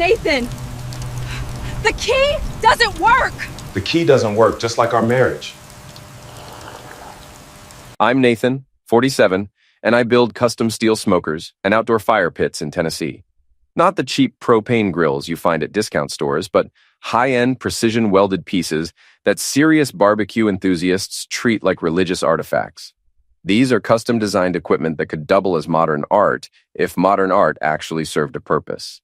Nathan, the key doesn't work! The key doesn't work, just like our marriage. I'm Nathan, 47, and I build custom steel smokers and outdoor fire pits in Tennessee. Not the cheap propane grills you find at discount stores, but high-end precision-welded pieces that serious barbecue enthusiasts treat like religious artifacts. These are custom-designed equipment that could double as modern art if modern art actually served a purpose.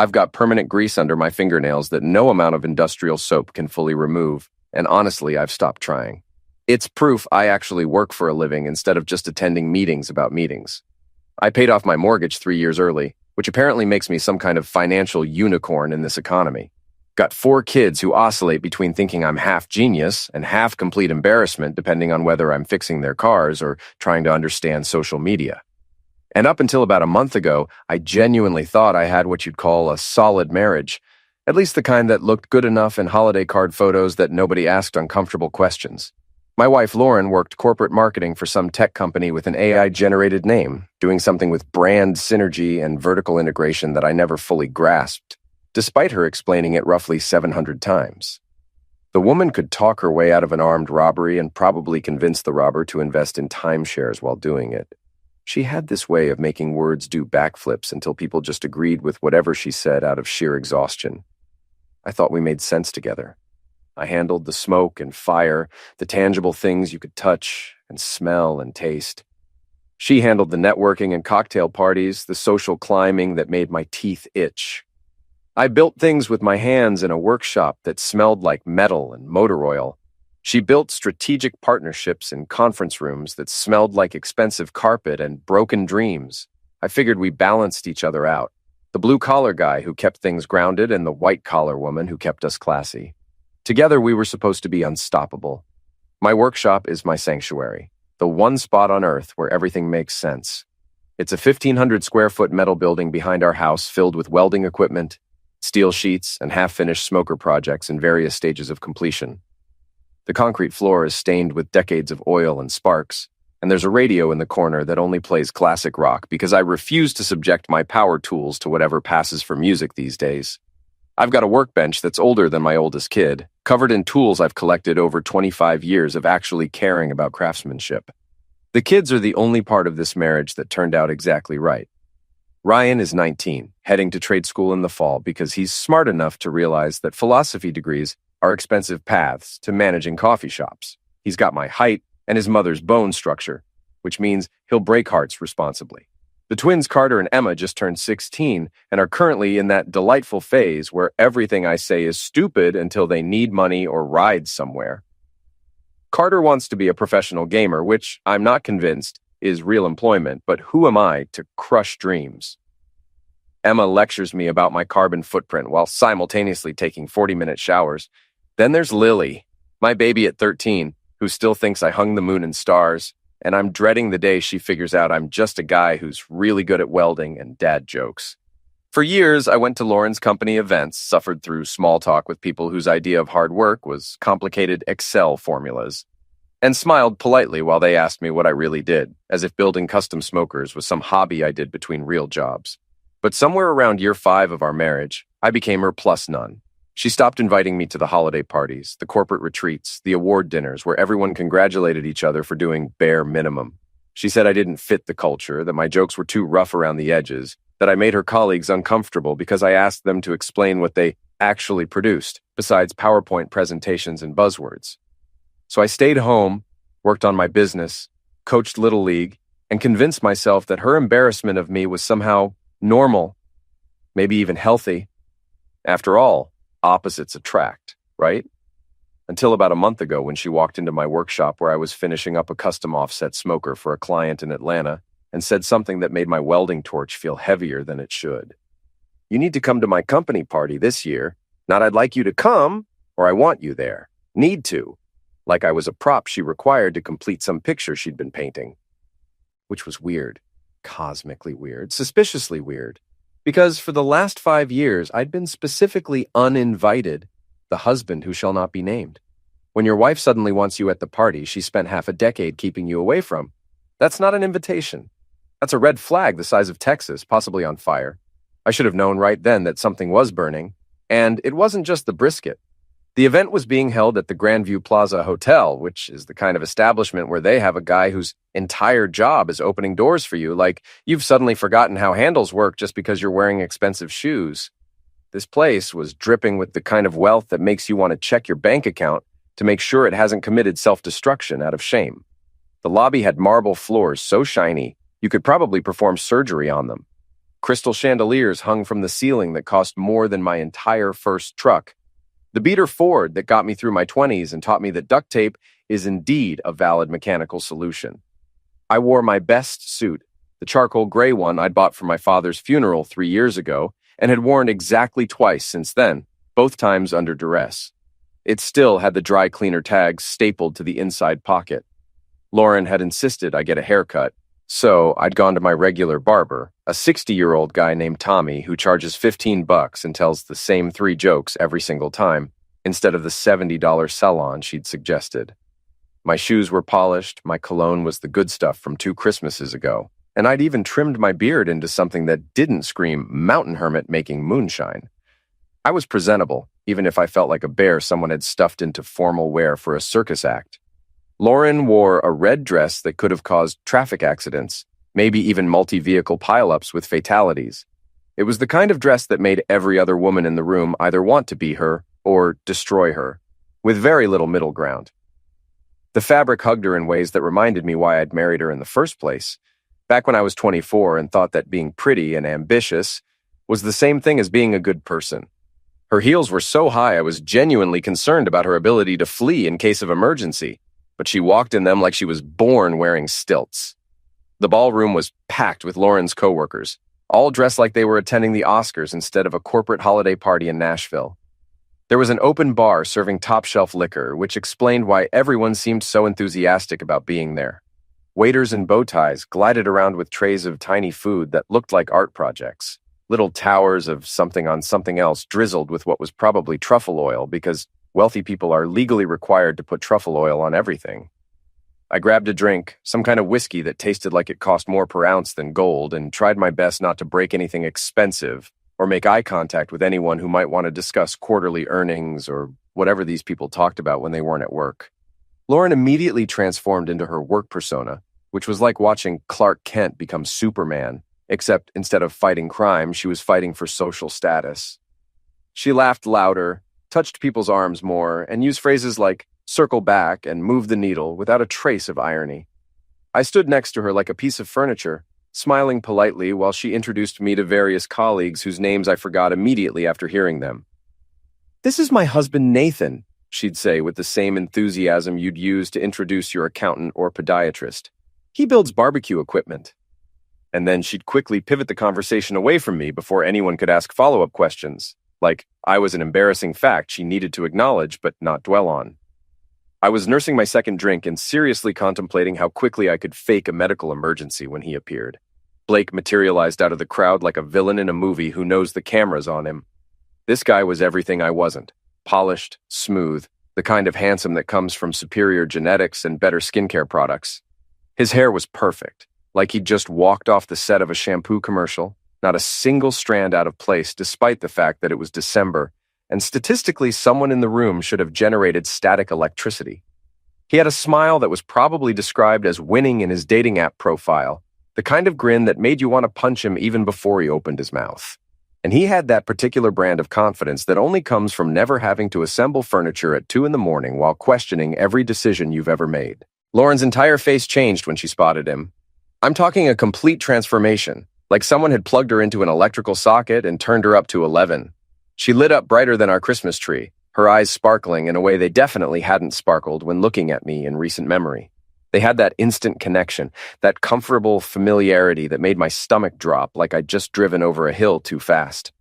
I've got permanent grease under my fingernails that no amount of industrial soap can fully remove, and honestly, I've stopped trying. It's proof I actually work for a living instead of just attending meetings about meetings. I paid off my mortgage 3 years early, which apparently makes me some kind of financial unicorn in this economy. Got 4 kids who oscillate between thinking I'm half genius and half complete embarrassment depending on whether I'm fixing their cars or trying to understand social media. And up until about a month ago, I genuinely thought I had what you'd call a solid marriage, at least the kind that looked good enough in holiday card photos that nobody asked uncomfortable questions. My wife, Lauren, worked corporate marketing for some tech company with an AI-generated name, doing something with brand synergy and vertical integration that I never fully grasped, despite her explaining it roughly 700 times. The woman could talk her way out of an armed robbery and probably convince the robber to invest in timeshares while doing it. She had this way of making words do backflips until people just agreed with whatever she said out of sheer exhaustion. I thought we made sense together. I handled the smoke and fire, the tangible things you could touch and smell and taste. She handled the networking and cocktail parties, the social climbing that made my teeth itch. I built things with my hands in a workshop that smelled like metal and motor oil. She built strategic partnerships in conference rooms that smelled like expensive carpet and broken dreams. I figured we balanced each other out. The blue-collar guy who kept things grounded and the white-collar woman who kept us classy. Together, we were supposed to be unstoppable. My workshop is my sanctuary, the one spot on Earth where everything makes sense. It's a 1,500-square-foot metal building behind our house filled with welding equipment, steel sheets, and half-finished smoker projects in various stages of completion. The concrete floor is stained with decades of oil and sparks, and there's a radio in the corner that only plays classic rock because I refuse to subject my power tools to whatever passes for music these days. I've got a workbench that's older than my oldest kid, covered in tools I've collected over 25 years of actually caring about craftsmanship. The kids are the only part of this marriage that turned out exactly right. Ryan is 19, heading to trade school in the fall because he's smart enough to realize that philosophy degrees are expensive paths to managing coffee shops. He's got my height and his mother's bone structure, which means he'll break hearts responsibly. The twins Carter and Emma just turned 16 and are currently in that delightful phase where everything I say is stupid until they need money or rides somewhere. Carter wants to be a professional gamer, which I'm not convinced is real employment, but who am I to crush dreams? Emma lectures me about my carbon footprint while simultaneously taking 40-minute showers. Then there's Lily, my baby at 13, who still thinks I hung the moon in stars, and I'm dreading the day she figures out I'm just a guy who's really good at welding and dad jokes. For years, I went to Lauren's company events, suffered through small talk with people whose idea of hard work was complicated Excel formulas, and smiled politely while they asked me what I really did, as if building custom smokers was some hobby I did between real jobs. But somewhere around year 5 of our marriage, I became her plus none. She stopped inviting me to the holiday parties, the corporate retreats, the award dinners where everyone congratulated each other for doing bare minimum. She said I didn't fit the culture, that my jokes were too rough around the edges, that I made her colleagues uncomfortable because I asked them to explain what they actually produced, besides PowerPoint presentations and buzzwords. So I stayed home, worked on my business, coached Little League, and convinced myself that her embarrassment of me was somehow normal, maybe even healthy. After all, opposites attract, right? Until about a month ago when she walked into my workshop where I was finishing up a custom offset smoker for a client in Atlanta and said something that made my welding torch feel heavier than it should. You need to come to my company party this year. Not I'd like you to come, or I want you there. Need to. Like I was a prop she required to complete some picture she'd been painting. Which was weird. Cosmically weird. Suspiciously weird. Because for the last 5 years, I'd been specifically uninvited, the husband who shall not be named. When your wife suddenly wants you at the party she spent half a decade keeping you away from, that's not an invitation. That's a red flag the size of Texas, possibly on fire. I should have known right then that something was burning, and it wasn't just the brisket. The event was being held at the Grandview Plaza Hotel, which is the kind of establishment where they have a guy whose entire job is opening doors for you, like you've suddenly forgotten how handles work just because you're wearing expensive shoes. This place was dripping with the kind of wealth that makes you want to check your bank account to make sure it hasn't committed self-destruction out of shame. The lobby had marble floors so shiny, you could probably perform surgery on them. Crystal chandeliers hung from the ceiling that cost more than my entire first truck. The beater Ford that got me through my 20s and taught me that duct tape is indeed a valid mechanical solution. I wore my best suit, the charcoal gray one I'd bought for my father's funeral 3 years ago, and had worn exactly twice since then, both times under duress. It still had the dry cleaner tags stapled to the inside pocket. Lauren had insisted I get a haircut, so I'd gone to my regular barber, a 60-year-old guy named Tommy who charges $15 and tells the same 3 jokes every single time, instead of the $70 salon she'd suggested. My shoes were polished, my cologne was the good stuff from 2 Christmases ago, and I'd even trimmed my beard into something that didn't scream mountain hermit making moonshine. I was presentable, even if I felt like a bear someone had stuffed into formal wear for a circus act. Lauren wore a red dress that could have caused traffic accidents, maybe even multi-vehicle pileups with fatalities. It was the kind of dress that made every other woman in the room either want to be her or destroy her, with very little middle ground. The fabric hugged her in ways that reminded me why I'd married her in the first place, back when I was 24 and thought that being pretty and ambitious was the same thing as being a good person. Her heels were so high I was genuinely concerned about her ability to flee in case of emergency, but she walked in them like she was born wearing stilts. The ballroom was packed with Lauren's coworkers, all dressed like they were attending the Oscars instead of a corporate holiday party in Nashville. There was an open bar serving top-shelf liquor, which explained why everyone seemed so enthusiastic about being there. Waiters in bow ties glided around with trays of tiny food that looked like art projects. Little towers of something on something else drizzled with what was probably truffle oil because wealthy people are legally required to put truffle oil on everything. I grabbed a drink, some kind of whiskey that tasted like it cost more per ounce than gold, and tried my best not to break anything expensive or make eye contact with anyone who might want to discuss quarterly earnings or whatever these people talked about when they weren't at work. Lauren immediately transformed into her work persona, which was like watching Clark Kent become Superman, except instead of fighting crime, she was fighting for social status. She laughed louder, touched people's arms more, and used phrases like circle back and move the needle without a trace of irony. I stood next to her like a piece of furniture, smiling politely while she introduced me to various colleagues whose names I forgot immediately after hearing them. "This is my husband, Nathan," she'd say with the same enthusiasm you'd use to introduce your accountant or podiatrist. "He builds barbecue equipment." And then she'd quickly pivot the conversation away from me before anyone could ask follow-up questions, like I was an embarrassing fact she needed to acknowledge but not dwell on. I was nursing my second drink and seriously contemplating how quickly I could fake a medical emergency when he appeared. Blake materialized out of the crowd like a villain in a movie who knows the camera's on him. This guy was everything I wasn't. Polished, smooth, the kind of handsome that comes from superior genetics and better skincare products. His hair was perfect, like he'd just walked off the set of a shampoo commercial, not a single strand out of place despite the fact that it was December, and statistically someone in the room should have generated static electricity. He had a smile that was probably described as winning in his dating app profile, the kind of grin that made you want to punch him even before he opened his mouth. And he had that particular brand of confidence that only comes from never having to assemble furniture at 2 a.m. while questioning every decision you've ever made. Lauren's entire face changed when she spotted him. I'm talking a complete transformation, like someone had plugged her into an electrical socket and turned her up to 11. She lit up brighter than our Christmas tree, her eyes sparkling in a way they definitely hadn't sparkled when looking at me in recent memory. They had that instant connection, that comfortable familiarity that made my stomach drop like I'd just driven over a hill too fast.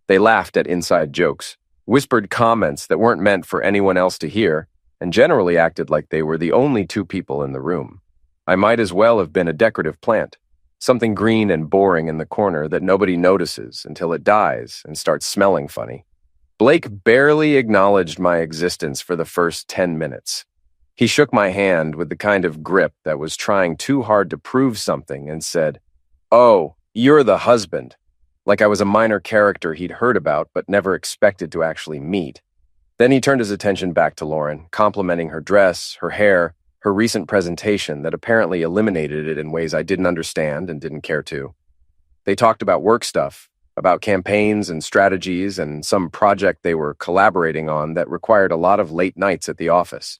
They laughed at inside jokes, whispered comments that weren't meant for anyone else to hear, and generally acted like they were the only 2 people in the room. I might as well have been a decorative plant, something green and boring in the corner that nobody notices until it dies and starts smelling funny. Blake barely acknowledged my existence for the first 10 minutes. He shook my hand with the kind of grip that was trying too hard to prove something and said, "Oh, you're the husband." like I was a minor character he'd heard about but never expected to actually meet. Then he turned his attention back to Lauren, complimenting her dress, her hair, her recent presentation that apparently eliminated it in ways I didn't understand and didn't care to. They talked about work stuff, about campaigns and strategies and some project they were collaborating on that required a lot of late nights at the office.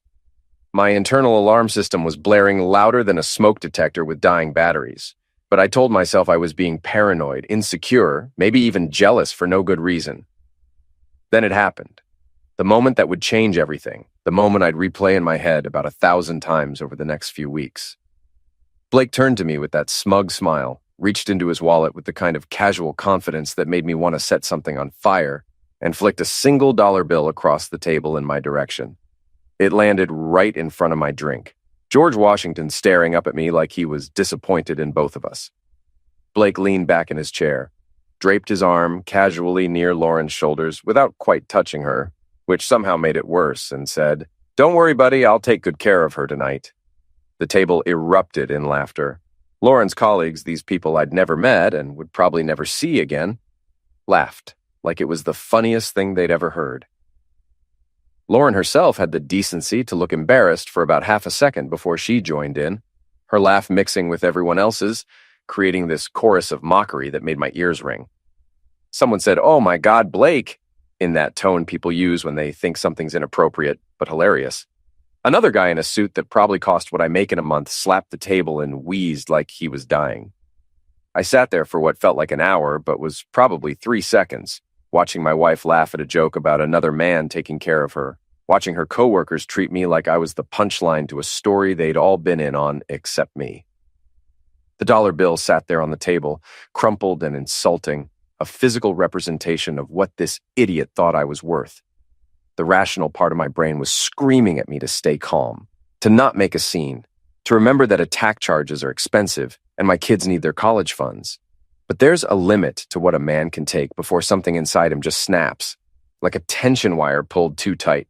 My internal alarm system was blaring louder than a smoke detector with dying batteries, but I told myself I was being paranoid, insecure, maybe even jealous for no good reason. Then it happened. The moment that would change everything, the moment I'd replay in my head about 1,000 times over the next few weeks. Blake turned to me with that smug smile, reached into his wallet with the kind of casual confidence that made me want to set something on fire, and flicked a single dollar bill across the table in my direction. It landed right in front of my drink, George Washington staring up at me like he was disappointed in both of us. Blake leaned back in his chair, draped his arm casually near Lauren's shoulders without quite touching her, which somehow made it worse, and said, "Don't worry, buddy, I'll take good care of her tonight." The table erupted in laughter. Lauren's colleagues, these people I'd never met and would probably never see again, laughed like it was the funniest thing they'd ever heard. Lauren herself had the decency to look embarrassed for about half a second before she joined in, her laugh mixing with everyone else's, creating this chorus of mockery that made my ears ring. Someone said, "Oh my God, Blake," in that tone people use when they think something's inappropriate but hilarious. Another guy in a suit that probably cost what I make in a month slapped the table and wheezed like he was dying. I sat there for what felt like an hour, but was probably 3 seconds, watching my wife laugh at a joke about another man taking care of her, watching her coworkers treat me like I was the punchline to a story they'd all been in on except me. The dollar bill sat there on the table, crumpled and insulting, a physical representation of what this idiot thought I was worth. The rational part of my brain was screaming at me to stay calm, to not make a scene, to remember that attack charges are expensive and my kids need their college funds. But there's a limit to what a man can take before something inside him just snaps, like a tension wire pulled too tight.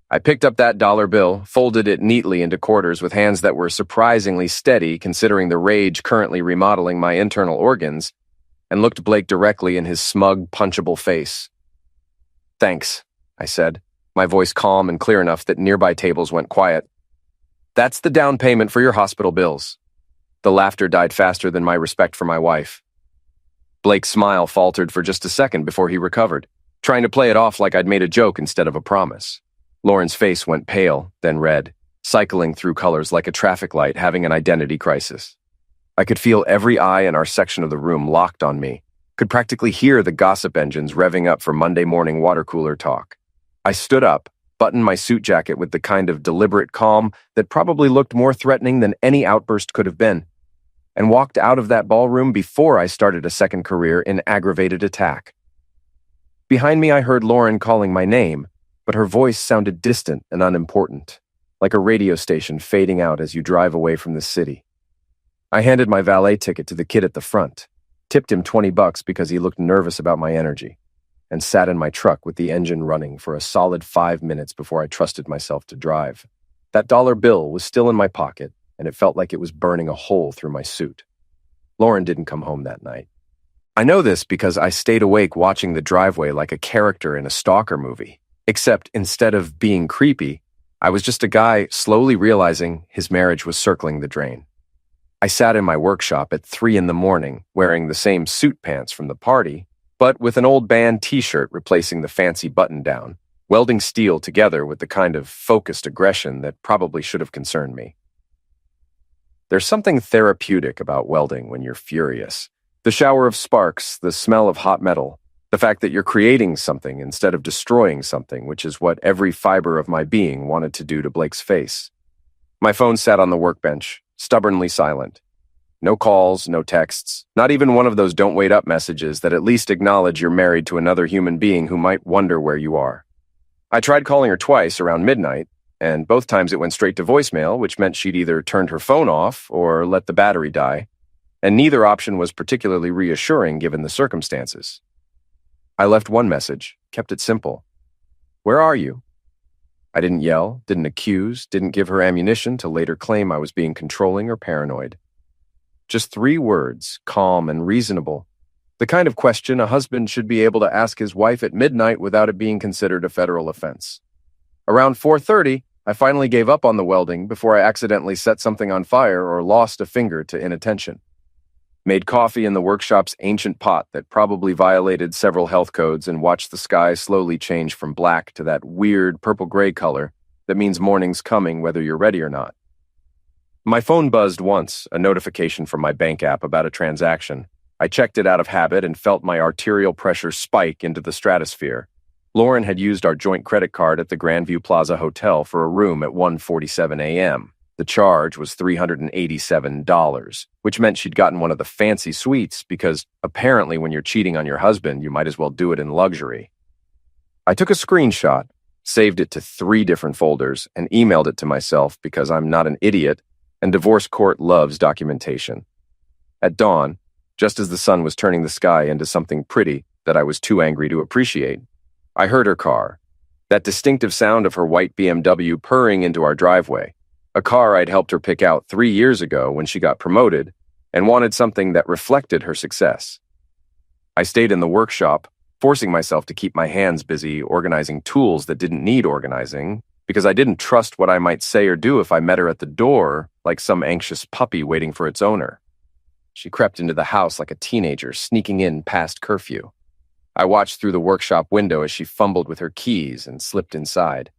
I picked up that dollar bill, folded it neatly into quarters with hands that were surprisingly steady considering the rage currently remodeling my internal organs, and looked Blake directly in his smug, punchable face. "Thanks," I said, my voice calm and clear enough that nearby tables went quiet. "That's the down payment for your hospital bills." The laughter died faster than my respect for my wife. Blake's smile faltered for just a second before he recovered, trying to play it off like I'd made a joke instead of a promise. Lauren's face went pale, then red, cycling through colors like a traffic light having an identity crisis. I could feel every eye in our section of the room locked on me, could practically hear the gossip engines revving up for Monday morning water cooler talk. I stood up, buttoned my suit jacket with the kind of deliberate calm that probably looked more threatening than any outburst could have been, and walked out of that ballroom before I started a second career in aggravated attack. Behind me, I heard Lauren calling my name, but her voice sounded distant and unimportant, like a radio station fading out as you drive away from the city. I handed my valet ticket to the kid at the front, tipped him $20 because he looked nervous about my energy, and sat in my truck with the engine running for a solid 5 minutes before I trusted myself to drive. That dollar bill was still in my pocket, and it felt like it was burning a hole through my suit. Lauren didn't come home that night. I know this because I stayed awake watching the driveway like a character in a stalker movie, except instead of being creepy, I was just a guy slowly realizing his marriage was circling the drain. I sat in my workshop at 3 a.m, wearing the same suit pants from the party, but with an old band t-shirt replacing the fancy button-down, welding steel together with the kind of focused aggression that probably should have concerned me. There's something therapeutic about welding when you're furious. The shower of sparks, the smell of hot metal, the fact that you're creating something instead of destroying something, which is what every fiber of my being wanted to do to Blake's face. My phone sat on the workbench, stubbornly silent. No calls, no texts, not even one of those don't wait up messages that at least acknowledge you're married to another human being who might wonder where you are. I tried calling her twice around midnight, and both times it went straight to voicemail, which meant she'd either turned her phone off or let the battery die, and neither option was particularly reassuring given the circumstances. I left one message, kept it simple. "Where are you?" I didn't yell, didn't accuse, didn't give her ammunition to later claim I was being controlling or paranoid. Just 3 words, calm and reasonable, The kind of question a husband should be able to ask his wife at midnight without it being considered a federal offense. Around 4:30, I finally gave up on the welding before I accidentally set something on fire or lost a finger to inattention. Made coffee in the workshop's ancient pot that probably violated several health codes and watched the sky slowly change from black to that weird purple-gray color that means morning's coming whether you're ready or not. My phone buzzed once, a notification from my bank app about a transaction. I checked it out of habit and felt my arterial pressure spike into the stratosphere. Lauren had used our joint credit card at the Grandview Plaza Hotel for a room at 1:47 a.m. The charge was $387, which meant she'd gotten one of the fancy suites because apparently when you're cheating on your husband, you might as well do it in luxury. I took a screenshot, saved it to 3 different folders, and emailed it to myself because I'm not an idiot and divorce court loves documentation. At dawn, just as the sun was turning the sky into something pretty that I was too angry to appreciate, I heard her car, that distinctive sound of her white BMW purring into our driveway, a car I'd helped her pick out 3 years ago when she got promoted and wanted something that reflected her success. I stayed in the workshop, forcing myself to keep my hands busy organizing tools that didn't need organizing because I didn't trust what I might say or do if I met her at the door like some anxious puppy waiting for its owner. She crept into the house like a teenager sneaking in past curfew. I watched through the workshop window as she fumbled with her keys and slipped inside.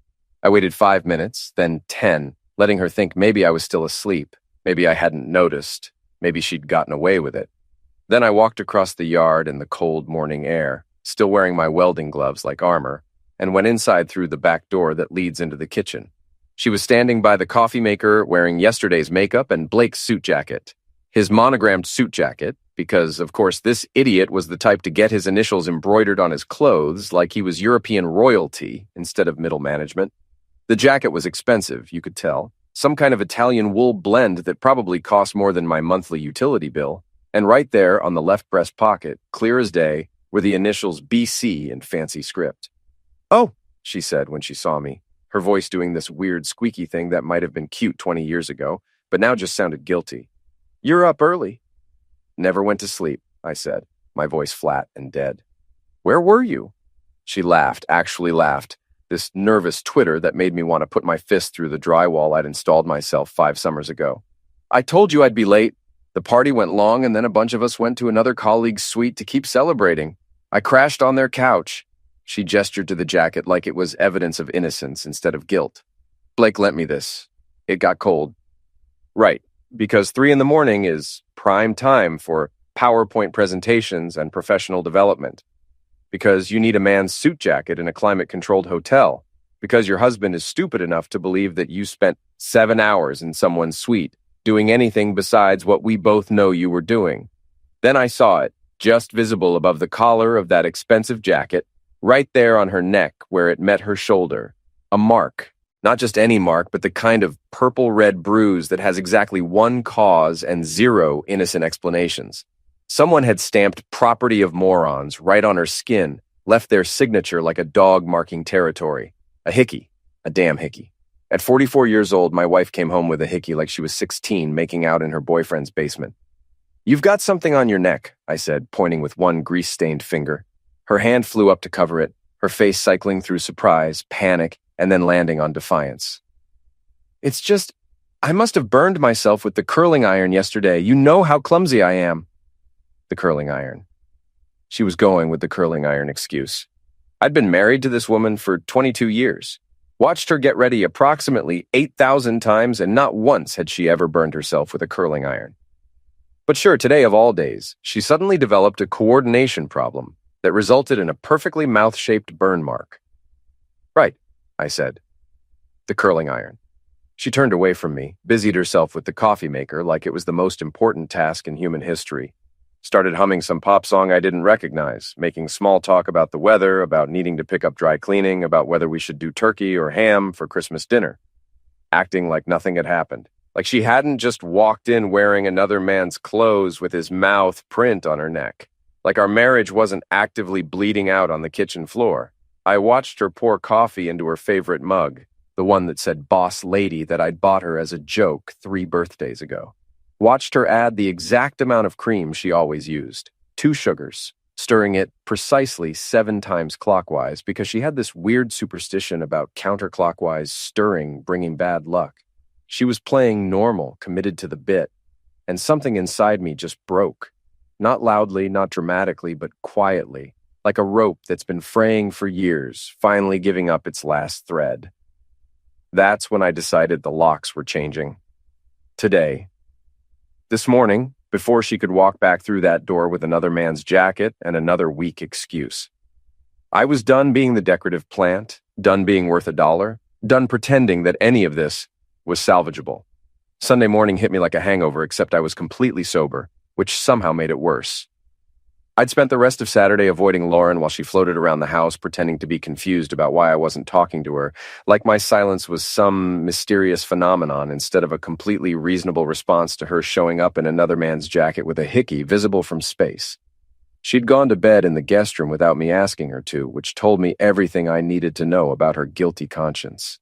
I waited 5 minutes, then 10, letting her think maybe I was still asleep, maybe I hadn't noticed, maybe she'd gotten away with it. Then I walked across the yard in the cold morning air, still wearing my welding gloves like armor, and went inside through the back door that leads into the kitchen. She was standing by the coffee maker wearing yesterday's makeup and Blake's suit jacket. His monogrammed suit jacket, because, of course, this idiot was the type to get his initials embroidered on his clothes like he was European royalty instead of middle management. The jacket was expensive, you could tell. Some kind of Italian wool blend that probably cost more than my monthly utility bill. And right there on the left breast pocket, clear as day, were the initials BC in fancy script. "Oh," she said when she saw me, her voice doing this weird squeaky thing that might have been cute 20 years ago, but now just sounded guilty. "You're up early." "Never went to sleep," I said, my voice flat and dead. "Where were you?" She laughed, actually laughed, this nervous twitter that made me want to put my fist through the drywall I'd installed myself 5 summers ago. "I told you I'd be late. The party went long and then a bunch of us went to another colleague's suite to keep celebrating. I crashed on their couch." She gestured to the jacket like it was evidence of innocence instead of guilt. "Blake lent me this. It got cold." "Right, because 3 in the morning is prime time for PowerPoint presentations and professional development. Because you need a man's suit jacket in a climate-controlled hotel. Because your husband is stupid enough to believe that you spent 7 hours in someone's suite, doing anything besides what we both know you were doing. Then I saw it, just visible above the collar of that expensive jacket, right there on her neck where it met her shoulder. A mark. Not just any mark, but the kind of purple-red bruise that has exactly one cause and 0 innocent explanations. Someone had stamped "property of morons" right on her skin, left their signature like a dog marking territory. A hickey. A damn hickey. At 44 years old, my wife came home with a hickey like she was 16, making out in her boyfriend's basement. "You've got something on your neck," I said, pointing with one grease-stained finger. Her hand flew up to cover it, her face cycling through surprise, panic, and then landing on defiance. "It's just, I must have burned myself with the curling iron yesterday. You know how clumsy I am." The curling iron. She was going with the curling iron excuse. I'd been married to this woman for 22 years. Watched her get ready approximately 8,000 times, and not once had she ever burned herself with a curling iron. But sure, today of all days, she suddenly developed a coordination problem that resulted in a perfectly mouth-shaped burn mark. "Right," I said. "The curling iron." She turned away from me, busied herself with the coffee maker like it was the most important task in human history. Started humming some pop song I didn't recognize, making small talk about the weather, about needing to pick up dry cleaning, about whether we should do turkey or ham for Christmas dinner. Acting like nothing had happened. Like she hadn't just walked in wearing another man's clothes with his mouth print on her neck. Like our marriage wasn't actively bleeding out on the kitchen floor. I watched her pour coffee into her favorite mug, the one that said "Boss Lady" that I'd bought her as a joke 3 birthdays ago. Watched her add the exact amount of cream she always used. 2 sugars, stirring it precisely 7 times clockwise because she had this weird superstition about counterclockwise stirring bringing bad luck. She was playing normal, committed to the bit, and something inside me just broke. Not loudly, not dramatically, but quietly, like a rope that's been fraying for years, finally giving up its last thread. That's when I decided the locks were changing. Today. This morning, before she could walk back through that door with another man's jacket and another weak excuse. I was done being the decorative plant, done being worth $1, done pretending that any of this was salvageable. Sunday morning hit me like a hangover, except I was completely sober, which somehow made it worse. I'd spent the rest of Saturday avoiding Lauren while she floated around the house, pretending to be confused about why I wasn't talking to her, like my silence was some mysterious phenomenon instead of a completely reasonable response to her showing up in another man's jacket with a hickey visible from space. She'd gone to bed in the guest room without me asking her to, which told me everything I needed to know about her guilty conscience.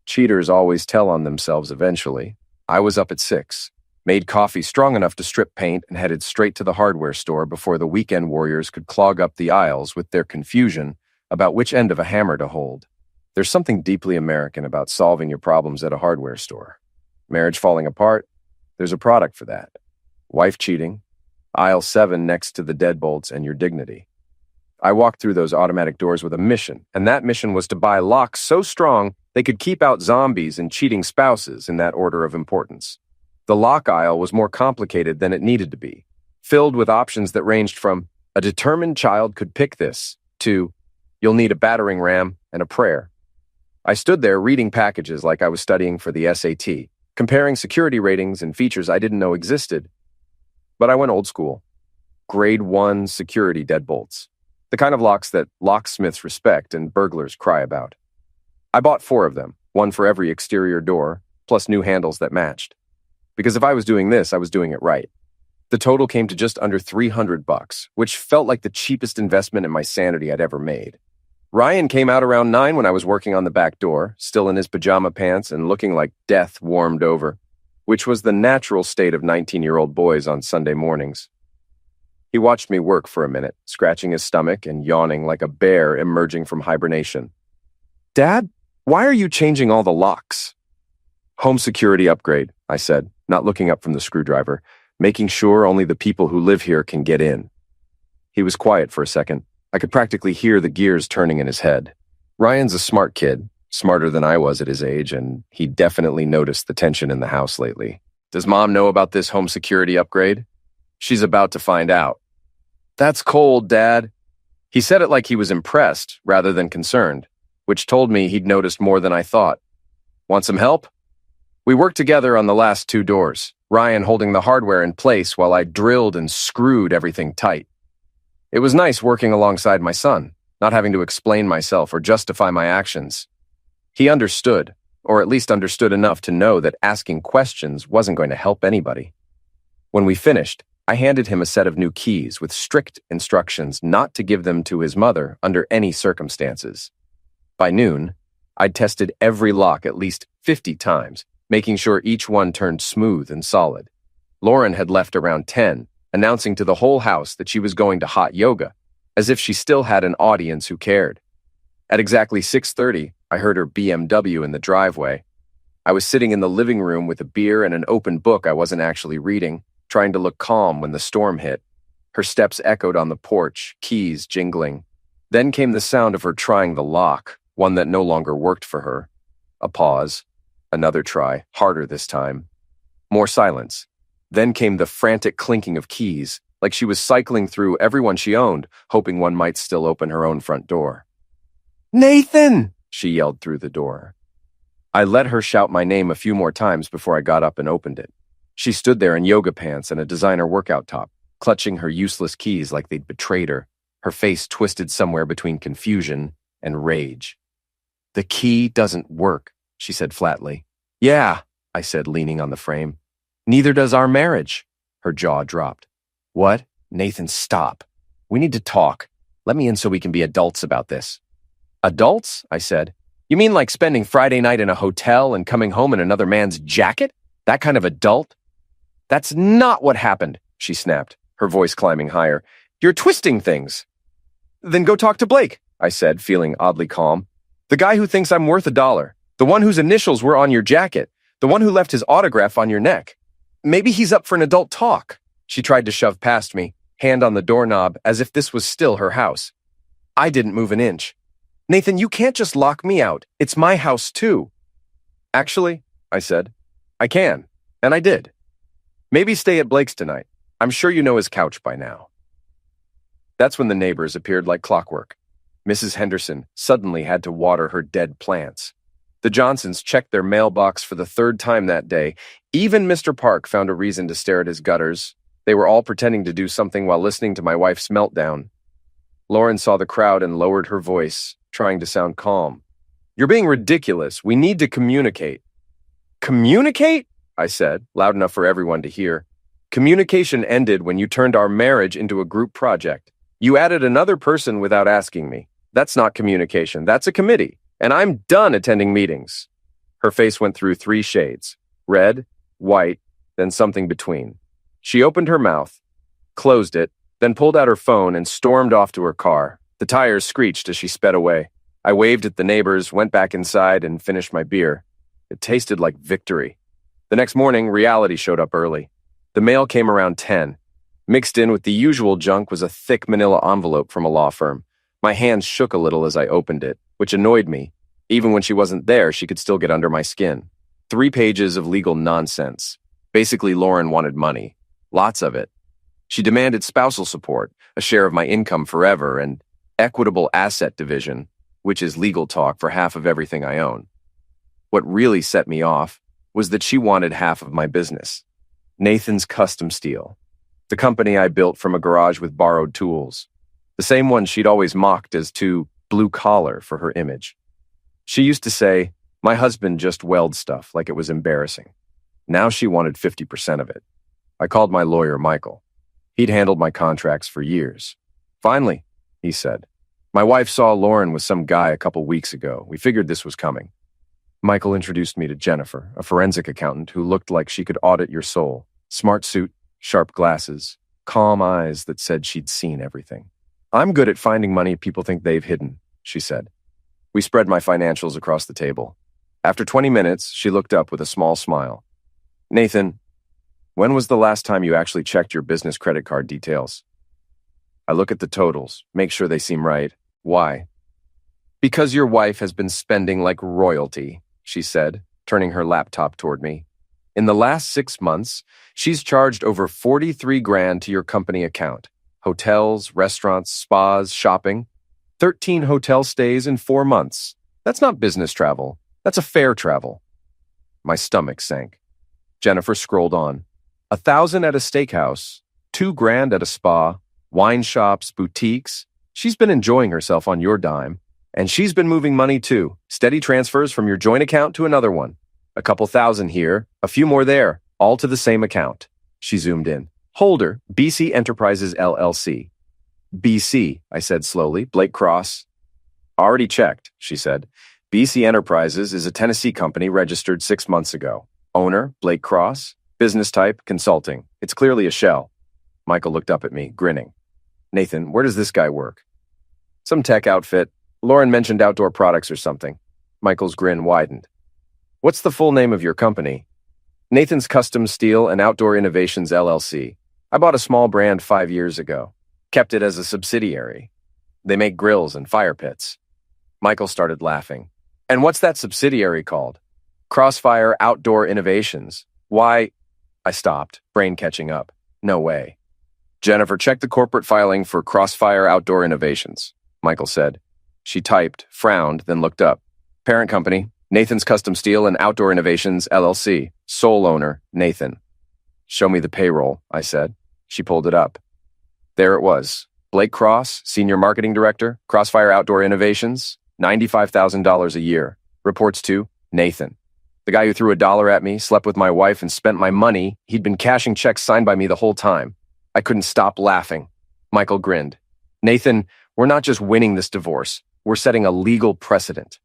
Cheaters always tell on themselves eventually. I was up at 6. Made coffee strong enough to strip paint and headed straight to the hardware store before the weekend warriors could clog up the aisles with their confusion about which end of a hammer to hold. There's something deeply American about solving your problems at a hardware store. Marriage falling apart? There's a product for that. Wife cheating? Aisle 7 next to the deadbolts and your dignity. I walked through those automatic doors with a mission, and that mission was to buy locks so strong they could keep out zombies and cheating spouses in that order of importance. The lock aisle was more complicated than it needed to be, filled with options that ranged from, a determined child could pick this, to, you'll need a battering ram and a prayer. I stood there reading packages like I was studying for the SAT, comparing security ratings and features I didn't know existed. But I went old school. Grade 1 security deadbolts. The kind of locks that locksmiths respect and burglars cry about. I bought 4 of them, 1 for every exterior door, plus new handles that matched. Because if I was doing this, I was doing it right. The total came to just under $300, which felt like the cheapest investment in my sanity I'd ever made. Ryan came out around 9 when I was working on the back door, still in his pajama pants and looking like death warmed over, which was the natural state of 19-year-old boys on Sunday mornings. He watched me work for a minute, scratching his stomach and yawning like a bear emerging from hibernation. Dad, why are you changing all the locks? Home security upgrade, I said, not looking up from the screwdriver, making sure only the people who live here can get in. He was quiet for a second. I could practically hear the gears turning in his head. Ryan's a smart kid, smarter than I was at his age, and he definitely noticed the tension in the house lately. Does Mom know about this home security upgrade? She's about to find out. That's cold, Dad. He said it like he was impressed rather than concerned, which told me he'd noticed more than I thought. Want some help? We worked together on the last 2 doors, Ryan holding the hardware in place while I drilled and screwed everything tight. It was nice working alongside my son, not having to explain myself or justify my actions. He understood, or at least understood enough to know that asking questions wasn't going to help anybody. When we finished, I handed him a set of new keys with strict instructions not to give them to his mother under any circumstances. By noon, I'd tested every lock at least 50 times, making sure each one turned smooth and solid. Lauren had left around 10, announcing to the whole house that she was going to hot yoga, as if she still had an audience who cared. At exactly 6:30, I heard her BMW in the driveway. I was sitting in the living room with a beer and an open book I wasn't actually reading, trying to look calm when the storm hit. Her steps echoed on the porch, keys jingling. Then came the sound of her trying the lock, one that no longer worked for her. A pause. Another try, harder this time. More silence. Then came the frantic clinking of keys, like she was cycling through everyone she owned, hoping one might still open her own front door. Nathan! She yelled through the door. I let her shout my name a few more times before I got up and opened it. She stood there in yoga pants and a designer workout top, clutching her useless keys like they'd betrayed her, her face twisted somewhere between confusion and rage. The key doesn't work, she said flatly. Yeah, I said, leaning on the frame. Neither does our marriage. Her jaw dropped. What? Nathan, stop. We need to talk. Let me in so we can be adults about this. Adults? I said. You mean like spending Friday night in a hotel and coming home in another man's jacket? That kind of adult? That's not what happened, she snapped, her voice climbing higher. You're twisting things. Then go talk to Blake, I said, feeling oddly calm. The guy who thinks I'm worth $1. The one whose initials were on your jacket. The one who left his autograph on your neck. Maybe he's up for an adult talk. She tried to shove past me, hand on the doorknob, as if this was still her house. I didn't move an inch. Nathan, you can't just lock me out. It's my house, too. Actually, I said, I can. And I did. Maybe stay at Blake's tonight. I'm sure you know his couch by now. That's when the neighbors appeared like clockwork. Mrs. Henderson suddenly had to water her dead plants. The Johnsons checked their mailbox for the 3rd time that day. Even Mr. Park found a reason to stare at his gutters. They were all pretending to do something while listening to my wife's meltdown. Lauren saw the crowd and lowered her voice, trying to sound calm. You're being ridiculous. We need to communicate. Communicate? I said, loud enough for everyone to hear. Communication ended when you turned our marriage into a group project. You added another person without asking me. That's not communication. That's a committee. And I'm done attending meetings. Her face went through 3 shades. Red, white, then something between. She opened her mouth, closed it, then pulled out her phone and stormed off to her car. The tires screeched as she sped away. I waved at the neighbors, went back inside, and finished my beer. It tasted like victory. The next morning, reality showed up early. The mail came around 10. Mixed in with the usual junk was a thick manila envelope from a law firm. My hands shook a little as I opened it, which annoyed me. Even when she wasn't there, she could still get under my skin. 3 pages of legal nonsense. Basically, Lauren wanted money. Lots of it. She demanded spousal support, a share of my income forever, and equitable asset division, which is legal talk for half of everything I own. What really set me off was that she wanted half of my business. Nathan's Custom Steel, the company I built from a garage with borrowed tools. The same one she'd always mocked as too blue-collar for her image. She used to say, my husband just welds stuff like it was embarrassing. Now she wanted 50% of it. I called my lawyer, Michael. He'd handled my contracts for years. Finally, he said. My wife saw Lauren with some guy a couple weeks ago. We figured this was coming. Michael introduced me to Jennifer, a forensic accountant who looked like she could audit your soul. Smart suit, sharp glasses, calm eyes that said she'd seen everything. I'm good at finding money people think they've hidden, she said. We spread my financials across the table. After 20 minutes, she looked up with a small smile. Nathan, when was the last time you actually checked your business credit card details? I look at the totals, make sure they seem right. Why? Because your wife has been spending like royalty, she said, turning her laptop toward me. In the last 6 months, she's charged over 43 grand to your company account. Hotels, restaurants, spas, shopping. 13 hotel stays in 4 months. That's not business travel. That's affair travel. My stomach sank. Jennifer scrolled on. 1,000 at a steakhouse, 2 grand at a spa, wine shops, boutiques. She's been enjoying herself on your dime. And she's been moving money too. Steady transfers from your joint account to another one. A couple thousand here, a few more there, all to the same account. She zoomed in. Holder, BC Enterprises LLC. BC, I said slowly. Blake Cross. Already checked, she said. BC Enterprises is a Tennessee company registered 6 months ago. Owner, Blake Cross. Business type, consulting. It's clearly a shell. Michael looked up at me, grinning. Nathan, where does this guy work? Some tech outfit. Lauren mentioned outdoor products or something. Michael's grin widened. What's the full name of your company? Nathan's Custom Steel and Outdoor Innovations LLC. I bought a small brand 5 years ago. Kept it as a subsidiary. They make grills and fire pits. Michael started laughing. And what's that subsidiary called? Crossfire Outdoor Innovations. Why? I stopped, brain catching up. No way. Jennifer, check the corporate filing for Crossfire Outdoor Innovations, Michael said. She typed, frowned, then looked up. Parent company, Nathan's Custom Steel and Outdoor Innovations, LLC. Sole owner, Nathan. Show me the payroll, I said. She pulled it up. There it was. Blake Cross, Senior Marketing Director, Crossfire Outdoor Innovations, $95,000 a year. Reports to Nathan. The guy who threw $1 at me, slept with my wife, and spent my money. He'd been cashing checks signed by me the whole time. I couldn't stop laughing. Michael grinned. Nathan, we're not just winning this divorce. We're setting a legal precedent.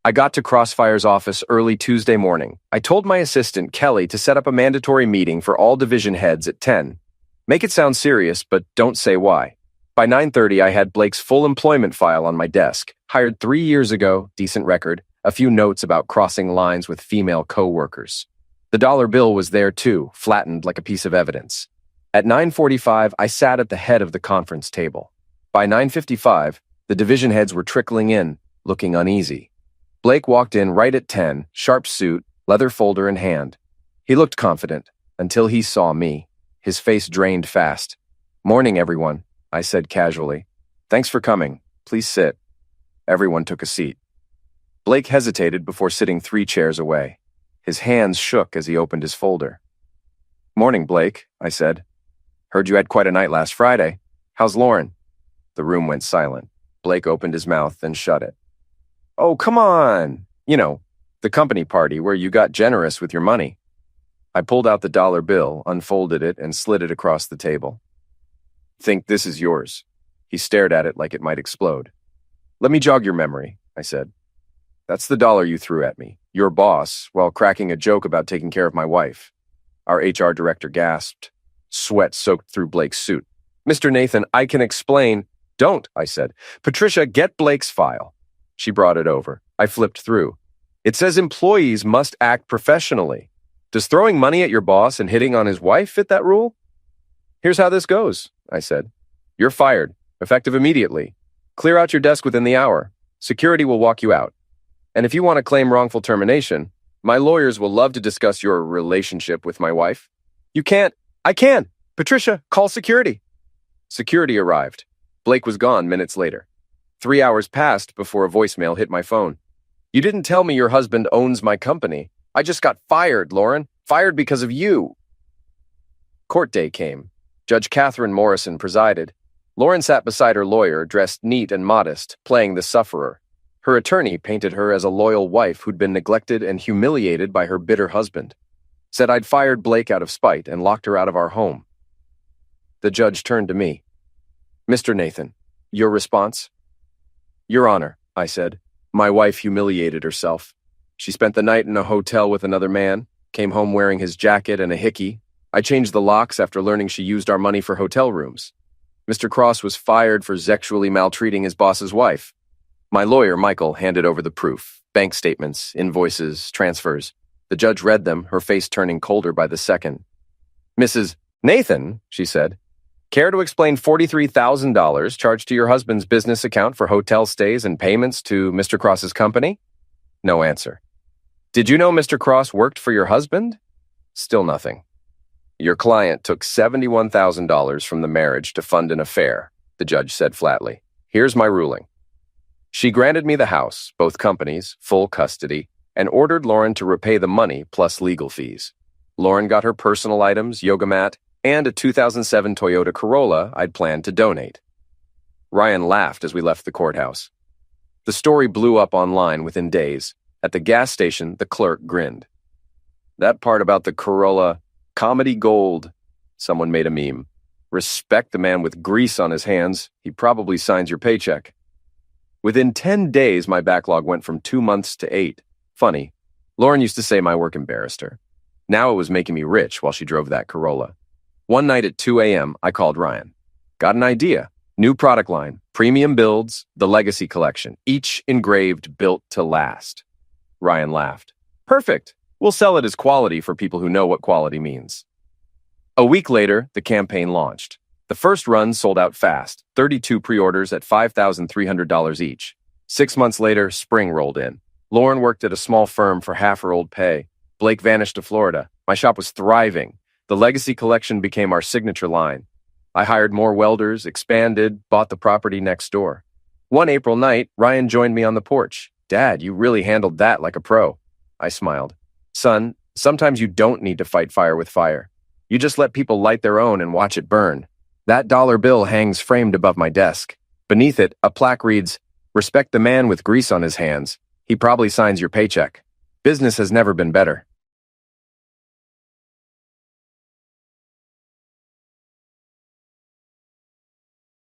I got to Crossfire's office early Tuesday morning. I told my assistant, Kelly, to set up a mandatory meeting for all division heads at 10. Make it sound serious, but don't say why. By 9:30, I had Blake's full employment file on my desk. Hired 3 years ago, decent record, a few notes about crossing lines with female co-workers. The dollar bill was there too, flattened like a piece of evidence. At 9:45, I sat at the head of the conference table. By 9:55, the division heads were trickling in, looking uneasy. Blake walked in right at 10, sharp suit, leather folder in hand. He looked confident, until he saw me. His face drained fast. "Morning, everyone," I said casually. "Thanks for coming. Please sit." Everyone took a seat. Blake hesitated before sitting 3 chairs away. His hands shook as he opened his folder. "Morning, Blake," I said. "Heard you had quite a night last Friday. How's Lauren?" The room went silent. Blake opened his mouth, then shut it. "Oh, come on. You know, the company party where you got generous with your money." I pulled out the dollar bill, unfolded it, and slid it across the table. "Think this is yours." He stared at it like it might explode. "Let me jog your memory," I said. "That's the dollar you threw at me, your boss, while cracking a joke about taking care of my wife." Our HR director gasped. Sweat soaked through Blake's suit. "Mr. Nathan, I can explain." "Don't," I said. "Patricia, get Blake's file." She brought it over. I flipped through. "It says employees must act professionally. Does throwing money at your boss and hitting on his wife fit that rule?" "Here's how this goes," I said. "You're fired, effective immediately. Clear out your desk within the hour. Security will walk you out. And if you want to claim wrongful termination, my lawyers will love to discuss your relationship with my wife." "You can't." "I can. Patricia, call security." Security arrived. Blake was gone minutes later. 3 hours passed before a voicemail hit my phone. "You didn't tell me your husband owns my company. I just got fired, Lauren. Fired because of you." Court day came. Judge Catherine Morrison presided. Lauren sat beside her lawyer, dressed neat and modest, playing the sufferer. Her attorney painted her as a loyal wife who'd been neglected and humiliated by her bitter husband. Said I'd fired Blake out of spite and locked her out of our home. The judge turned to me. "Mr. Nathan, your response?" "Your Honor," I said, "my wife humiliated herself. She spent the night in a hotel with another man, came home wearing his jacket and a hickey. I changed the locks after learning she used our money for hotel rooms. Mr. Cross was fired for sexually maltreating his boss's wife." My lawyer, Michael, handed over the proof, bank statements, invoices, transfers. The judge read them, her face turning colder by the second. "Mrs. Nathan," she said, "care to explain $43,000 charged to your husband's business account for hotel stays and payments to Mr. Cross's company?" No answer. "Did you know Mr. Cross worked for your husband?" Still nothing. "Your client took $71,000 from the marriage to fund an affair," the judge said flatly. "Here's my ruling. She granted me the house, both companies, full custody, and ordered Lauren to repay the money plus legal fees. Lauren got her personal items, yoga mat, and a 2007 Toyota Corolla I'd planned to donate." Ryan laughed as we left the courthouse. The story blew up online within days. At the gas station, the clerk grinned. "That part about the Corolla, comedy gold," someone made a meme. "Respect the man with grease on his hands. He probably signs your paycheck." Within 10 days, my backlog went from 2 months to 8. Funny. Lauren used to say my work embarrassed her. Now it was making me rich while she drove that Corolla. One night at 2 a.m., I called Ryan. "Got an idea. New product line, premium builds, the Legacy Collection, each engraved, built to last." Ryan laughed. "Perfect. We'll sell it as quality for people who know what quality means." A week later, the campaign launched. The first run sold out fast, 32 pre-orders at $5,300 each. 6 months later, spring rolled in. Lauren worked at a small firm for half her old pay. Blake vanished to Florida. My shop was thriving. The Legacy Collection became our signature line. I hired more welders, expanded, bought the property next door. One April night, Ryan joined me on the porch. "Dad, you really handled that like a pro." I smiled. "Son, sometimes you don't need to fight fire with fire. You just let people light their own and watch it burn." That dollar bill hangs framed above my desk. Beneath it, a plaque reads, "Respect the man with grease on his hands. He probably signs your paycheck." Business has never been better.